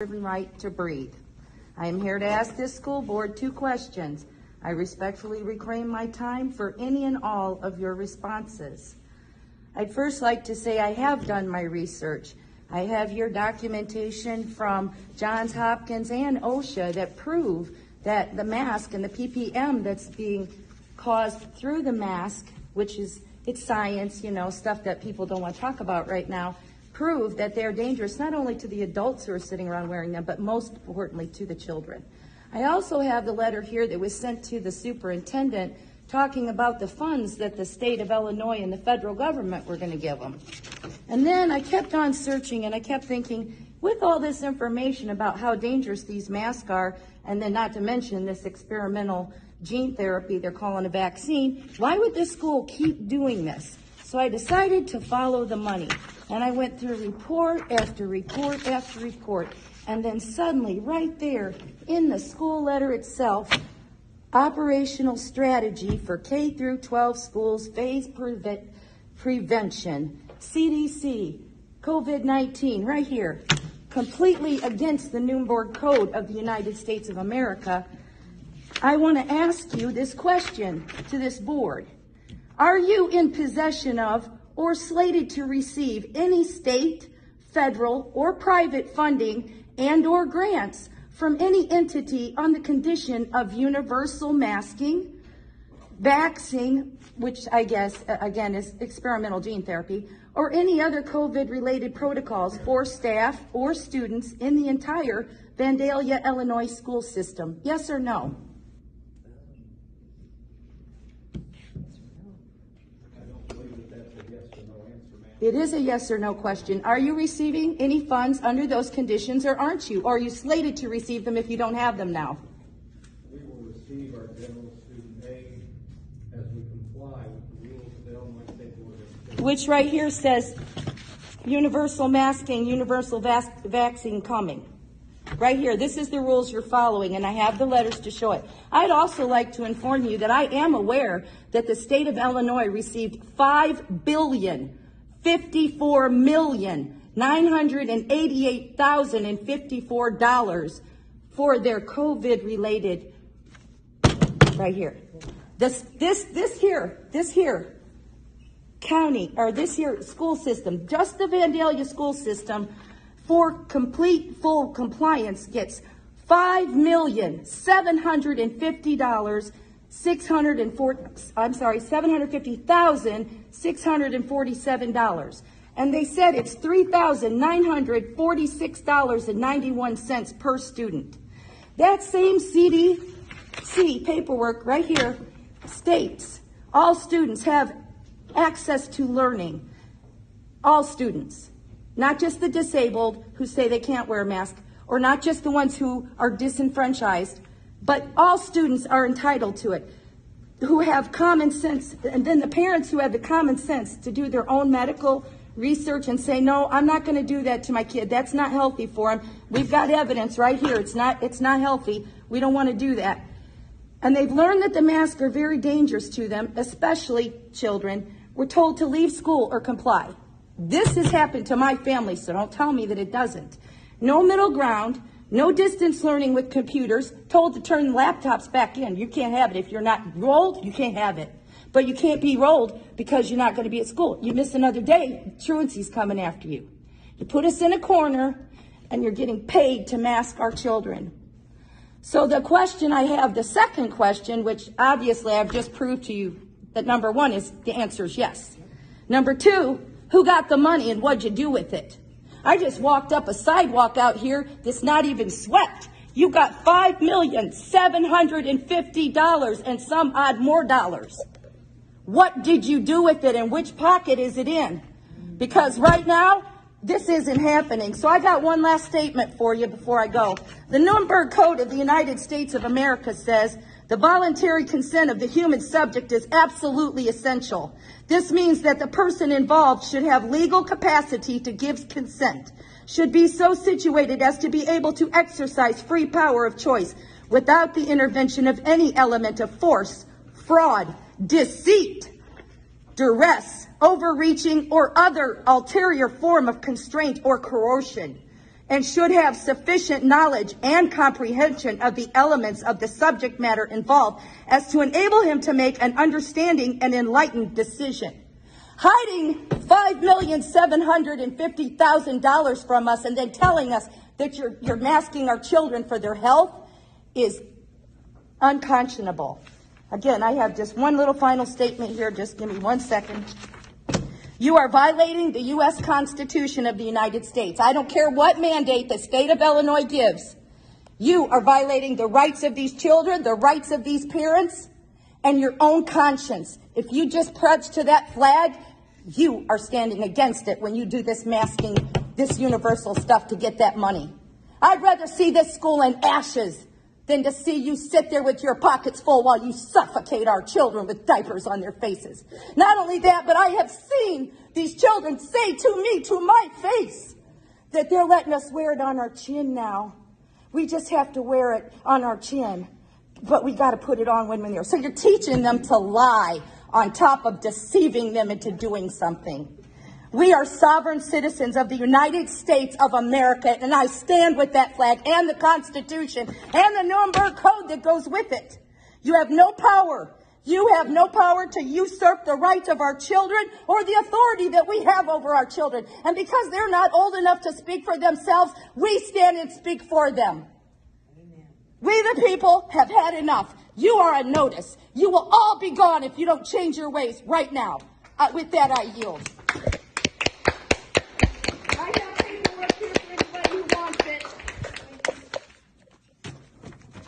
Right to breathe. I am here to ask this school board 2 questions. I respectfully reclaim my time for any and all of your responses. I'd first like to say I have done my research. I have your documentation from Johns Hopkins and OSHA that prove that the mask and the ppm that's being caused through the mask, which is, it's science, stuff that people don't want to talk about right now, prove that they're dangerous not only to the adults who are sitting around wearing them, but most importantly to the children. I also have the letter here that was sent to the superintendent talking about the funds that the state of Illinois and the federal government were going to give them. And then I kept on searching and I kept thinking, with all this information about how dangerous these masks are, and then not to mention this experimental gene therapy they're calling a vaccine, why would this school keep doing this? So I decided to follow the money. And I went through report after report after report. And then suddenly, right there in the school letter itself, operational strategy for K through 12 schools, phase prevention, CDC, COVID-19, right here, completely against the Nuremberg Code of the United States of America. I want to ask you this question to this board. Are you in possession of or slated to receive any state, federal, or private funding and or grants from any entity on the condition of universal masking, vaccine, which I guess, again, is experimental gene therapy, or any other COVID-related protocols for staff or students in the entire Vandalia, Illinois school system? Yes or no? It is a yes or no question. Are you receiving any funds under those conditions, or aren't you? Or are you slated to receive them if you don't have them now? We will receive our general student aid as we comply with the rules of the Illinois State Board of Education. Which right here says universal masking, universal vaccine coming. Right here, this is the rules you're following, and I have the letters to show it. I'd also like to inform you that I am aware that the state of Illinois received $5,054,988,054 for their COVID-related, right here. This here county, or this here school system, just the Vandalia school system, for complete full compliance gets $750,647. And they said it's $3,946.91 per student. That same CDC paperwork right here states all students have access to learning. All students. Not just the disabled who say they can't wear a mask, or not just the ones who are disenfranchised, but all students are entitled to it, who have common sense, and then the parents who have the common sense to do their own medical research and say, no, I'm not going to do that to my kid. That's not healthy for him. We've got evidence right here. It's not healthy. We don't want to do that. And they've learned that the masks are very dangerous to them, especially children. We're told to leave school or comply. This has happened to my family, so don't tell me that it doesn't. No middle ground, no distance learning with computers, told to turn laptops back in. You can't have it. If you're not rolled, you can't have it. But you can't be rolled because you're not going to be at school. You miss another day, truancy's coming after you. You put us in a corner, and you're getting paid to mask our children. So the question I have, the second question, which obviously I've just proved to you that number one is the answer is yes. Number two, who got the money and what'd you do with it? I just walked up a sidewalk out here that's not even swept. You got $5,750,000 and some odd more dollars. What did you do with it, and which pocket is it in? Because right now, this isn't happening. So I got one last statement for you before I go. The Nuremberg Code of the United States of America says the voluntary consent of the human subject is absolutely essential. This means that the person involved should have legal capacity to give consent, should be so situated as to be able to exercise free power of choice without the intervention of any element of force, fraud, deceit, duress, overreaching, or other ulterior form of constraint or coercion. and should have sufficient knowledge and comprehension of the elements of the subject matter involved as to enable him to make an understanding and enlightened decision. Hiding $5,750,000 from us and then telling us that you're masking our children for their health is unconscionable. Again, I have just one little final statement here. Just give me 1 second. You are violating the U.S. Constitution of the United States. I don't care what mandate the state of Illinois gives. You are violating the rights of these children, the rights of these parents, and your own conscience. If you just pledge to that flag, you are standing against it when you do this masking, this universal stuff to get that money. I'd rather see this school in ashes than to see you sit there with your pockets full while you suffocate our children with diapers on their faces. Not only that, but I have seen these children say to me, to my face, that they're letting us wear it on our chin now. We just have to wear it on our chin, but we got to put it on when we're there. So you're teaching them to lie on top of deceiving them into doing something. We are sovereign citizens of the United States of America, and I stand with that flag and the Constitution and the Nuremberg Code that goes with it. You have no power. You have no power to usurp the rights of our children or the authority that we have over our children. And because they're not old enough to speak for themselves, we stand and speak for them. Amen. We the people have had enough. You are a notice. You will all be gone if you don't change your ways right now. With that, I yield.